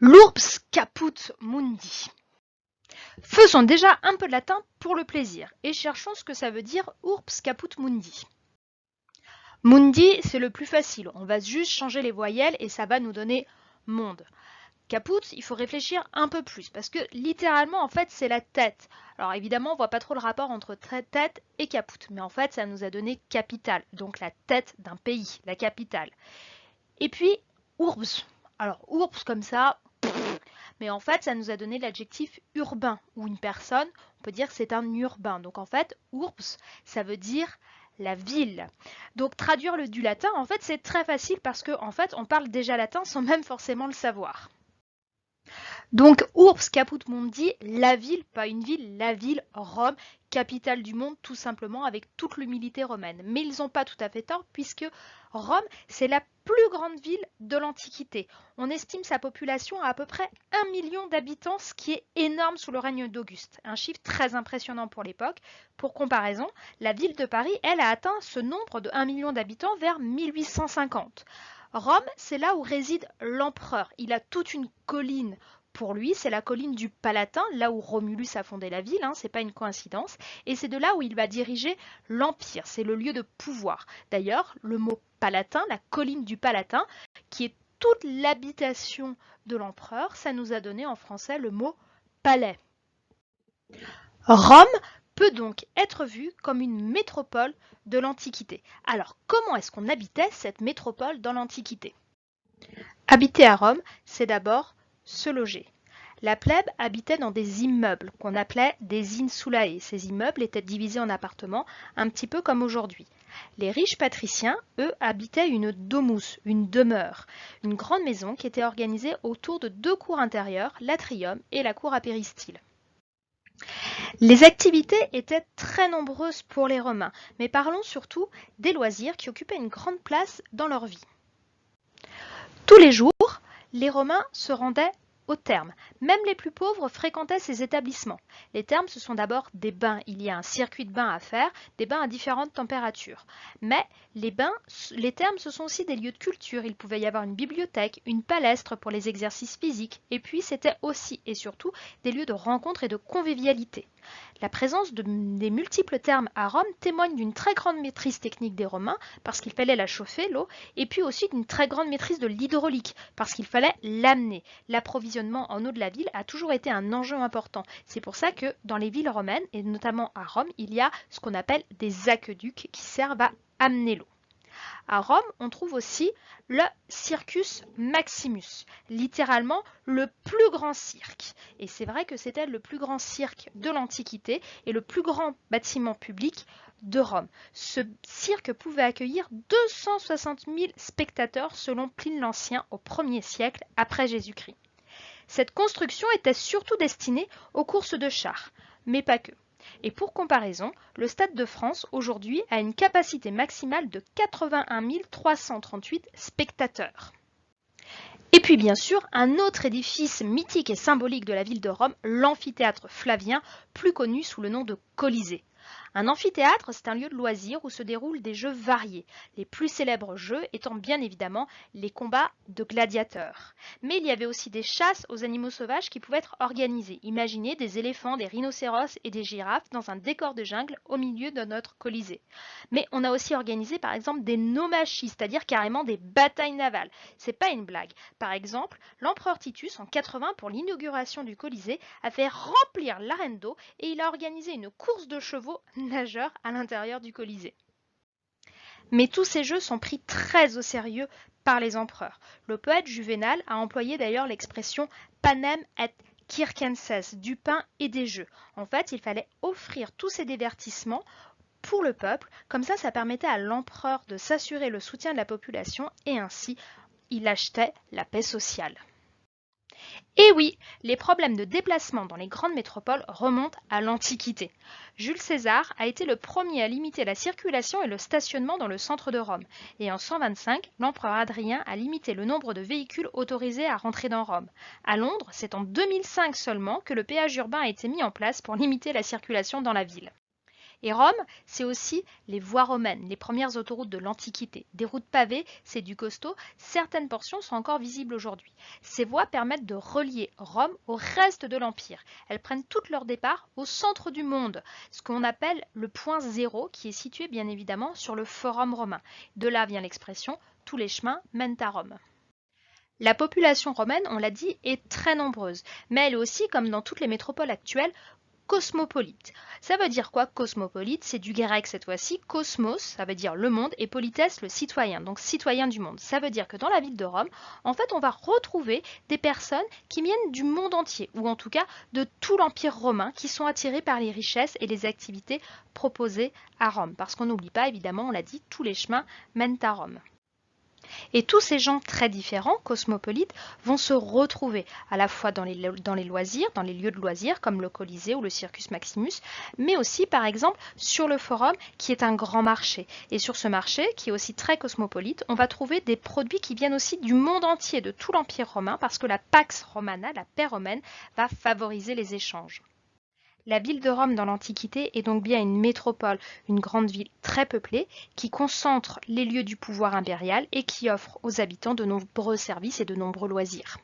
L'urbs caput mundi. Faisons déjà un peu de latin pour le plaisir et cherchons ce que ça veut dire urbs caput mundi. Mundi, c'est le plus facile, on va juste changer les voyelles et ça va nous donner monde. Caput, il faut réfléchir un peu plus parce que littéralement en fait c'est la tête. Alors évidemment on voit pas trop le rapport entre tête et caput, mais en fait ça nous a donné capitale, donc la tête d'un pays, la capitale. Et puis urbs. Alors urbs comme ça, mais en fait, ça nous a donné l'adjectif urbain, ou une personne, on peut dire que c'est un urbain. Donc en fait, urbs, ça veut dire la ville. Donc traduire le du latin, en fait, c'est très facile parce qu'en fait, on parle déjà latin sans même forcément le savoir. Donc urbs caput mundi, la ville, pas une ville, la ville, Rome, capitale du monde, tout simplement avec toute l'humilité romaine. Mais ils n'ont pas tout à fait tort puisque Rome, c'est la plus grande ville de l'Antiquité. On estime sa population à peu près 1 million d'habitants, ce qui est énorme sous le règne d'Auguste. Un chiffre très impressionnant pour l'époque. Pour comparaison, la ville de Paris, elle, a atteint ce nombre de 1 million d'habitants vers 1850. Rome, c'est là où réside l'empereur. Il a toute une colline. Pour lui, c'est la colline du Palatin, là où Romulus a fondé la ville, c'est pas une coïncidence, et c'est de là où il va diriger l'Empire, c'est le lieu de pouvoir. D'ailleurs, le mot Palatin, la colline du Palatin, qui est toute l'habitation de l'empereur, ça nous a donné en français le mot palais. Rome peut donc être vue comme une métropole de l'Antiquité. Alors, comment est-ce qu'on habitait cette métropole dans l'Antiquité? Habiter à Rome, c'est d'abord se loger. La plèbe habitait dans des immeubles qu'on appelait des insulae. Ces immeubles étaient divisés en appartements, un petit peu comme aujourd'hui. Les riches patriciens, eux, habitaient une domus, une demeure, une grande maison qui était organisée autour de deux cours intérieures, l'atrium et la cour à péristyle. Les activités étaient très nombreuses pour les Romains, mais parlons surtout des loisirs qui occupaient une grande place dans leur vie. Tous les jours, les Romains se rendaient aux thermes. Même les plus pauvres fréquentaient ces établissements. Les thermes, ce sont d'abord des bains. Il y a un circuit de bains à faire, des bains à différentes températures. Mais les thermes, ce sont aussi des lieux de culture. Il pouvait y avoir une bibliothèque, une palestre pour les exercices physiques. Et puis, c'était aussi et surtout des lieux de rencontre et de convivialité. La présence des multiples thermes à Rome témoigne d'une très grande maîtrise technique des Romains, parce qu'il fallait la chauffer, l'eau, et puis aussi d'une très grande maîtrise de l'hydraulique, parce qu'il fallait l'amener. L'approvisionnement en eau de la ville a toujours été un enjeu important. C'est pour ça que dans les villes romaines, et notamment à Rome, il y a ce qu'on appelle des aqueducs qui servent à amener l'eau. À Rome, on trouve aussi le Circus Maximus, littéralement le plus grand cirque. Et c'est vrai que c'était le plus grand cirque de l'Antiquité et le plus grand bâtiment public de Rome. Ce cirque pouvait accueillir 260 000 spectateurs selon Pline l'Ancien au 1er siècle après Jésus-Christ. Cette construction était surtout destinée aux courses de chars, mais pas que. Et pour comparaison, le Stade de France aujourd'hui a une capacité maximale de 81 338 spectateurs. Et puis bien sûr, un autre édifice mythique et symbolique de la ville de Rome, l'amphithéâtre Flavien, plus connu sous le nom de Colisée. Un amphithéâtre, c'est un lieu de loisirs où se déroulent des jeux variés, les plus célèbres jeux étant bien évidemment les combats de gladiateurs. Mais il y avait aussi des chasses aux animaux sauvages qui pouvaient être organisées. Imaginez des éléphants, des rhinocéros et des girafes dans un décor de jungle au milieu de notre Colisée. Mais on a aussi organisé par exemple des naumachies, c'est-à-dire carrément des batailles navales. C'est pas une blague. Par exemple, l'empereur Titus en 80 pour l'inauguration du Colisée a fait remplir l'arène d'eau et il a organisé une course de chevaux nageurs à l'intérieur du Colisée. Mais tous ces jeux sont pris très au sérieux par les empereurs. Le poète Juvénal a employé d'ailleurs l'expression panem et circenses, du pain et des jeux. En fait, il fallait offrir tous ces divertissements pour le peuple, comme ça permettait à l'empereur de s'assurer le soutien de la population et ainsi il achetait la paix sociale. Et oui, les problèmes de déplacement dans les grandes métropoles remontent à l'Antiquité. Jules César a été le premier à limiter la circulation et le stationnement dans le centre de Rome. Et en 125, l'empereur Adrien a limité le nombre de véhicules autorisés à rentrer dans Rome. À Londres, c'est en 2005 seulement que le péage urbain a été mis en place pour limiter la circulation dans la ville. Et Rome, c'est aussi les voies romaines, les premières autoroutes de l'Antiquité. Des routes pavées, c'est du costaud. Certaines portions sont encore visibles aujourd'hui. Ces voies permettent de relier Rome au reste de l'Empire. Elles prennent toutes leur départ au centre du monde, ce qu'on appelle le point zéro, qui est situé bien évidemment sur le Forum romain. De là vient l'expression « tous les chemins mènent à Rome ». La population romaine, on l'a dit, est très nombreuse, mais elle est aussi, comme dans toutes les métropoles actuelles, cosmopolite. Ça veut dire quoi, cosmopolite? C'est du grec cette fois-ci. Cosmos, ça veut dire le monde, et polites, le citoyen, donc citoyen du monde. Ça veut dire que dans la ville de Rome, en fait, on va retrouver des personnes qui viennent du monde entier, ou en tout cas de tout l'Empire romain, qui sont attirées par les richesses et les activités proposées à Rome. Parce qu'on n'oublie pas, évidemment, on l'a dit, tous les chemins mènent à Rome. Et tous ces gens très différents, cosmopolites, vont se retrouver à la fois dans les loisirs, dans les lieux de loisirs comme le Colisée ou le Circus Maximus, mais aussi par exemple sur le Forum qui est un grand marché. Et sur ce marché, qui est aussi très cosmopolite, on va trouver des produits qui viennent aussi du monde entier, de tout l'Empire romain, parce que la Pax Romana, la paix romaine, va favoriser les échanges. La ville de Rome dans l'Antiquité est donc bien une métropole, une grande ville très peuplée, qui concentre les lieux du pouvoir impérial et qui offre aux habitants de nombreux services et de nombreux loisirs.